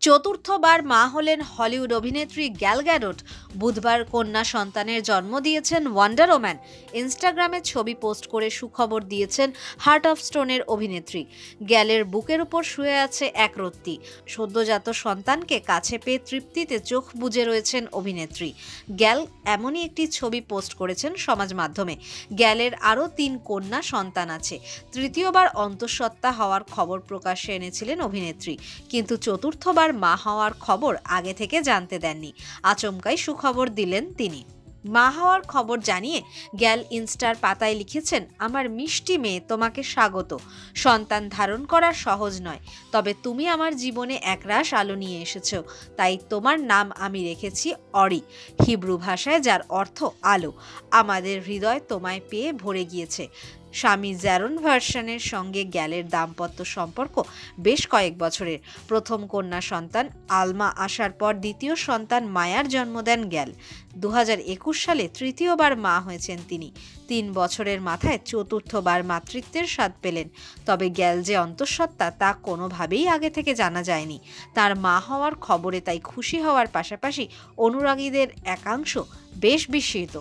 চতুর্থবার মা হলেন হলিউড অভিনেত্রী গ্যাল গ্যাডট। বুধবার কন্যা সন্তানের জন্ম দিয়েছেন ওয়ান্ডার ওম্যান। ইনস্টাগ্রামে ছবি পোস্ট করে সুখবর দিয়েছেন হার্ট অফ স্টোনের অভিনেত্রী। গ্যালের বুকের উপর শুয়ে আছে এক রত্তি। সদ্যজাত সন্তানকে কাছে পেয়ে তৃপ্তিতে চোখ বুজে রয়েছেন অভিনেত্রী। গ্যাল এমনই একটি ছবি পোস্ট করেছেন সমাজ মাধ্যমে। গ্যালের আরও 3 কন্যা সন্তান আছে। তৃতীয়বার অন্তঃসত্ত্বা হওয়ার খবর প্রকাশ্যে এনেছিলেন অভিনেত্রী, কিন্তু চতুর্থবার মা হওয়ার খবর আগে থেকে জানতে দেননি। আচমকাই সুখবর দিলেন তিনি। মা হওয়ার খবর জানিয়ে গ্যাল ইনস্টার পাতায় লিখেছেন, আমার মিষ্টি মেয়ে, তোমাকে স্বাগত। সন্তান ধারণ করা সহজ নয়, তবে তুমি আমার জীবনে একরাশ আলো নিয়ে এসেছো, তাই তোমার নাম আমি রেখেছি অরি, হিব্রু ভাষায় যার অর্থ আলো। আমাদের হৃদয় তোমায় পেয়ে ভরে গিয়েছে। স্বামী জ্যারন ভার্সনের সঙ্গে গ্যালের দাম্পত্য সম্পর্ক বেশ কয়েক বছরের। প্রথম কন্যা সন্তান আলমা আসার পর দ্বিতীয় সন্তান মায়ার জন্ম দেন গ্যাল। 2021 সালে তৃতীয়বার মা হয়েছেন তিনি। 3 বছরের মাথায় চতুর্থবার মাতৃত্বের স্বাদ পেলেন। তবে গ্যাল যে অন্তঃসত্ত্বা তা কোনোভাবেই আগে থেকে জানা যায়নি। তার মা হওয়ার খবরে তাই খুশি হওয়ার পাশাপাশি অনুরাগীদের একাংশ বেশ বিস্মিত।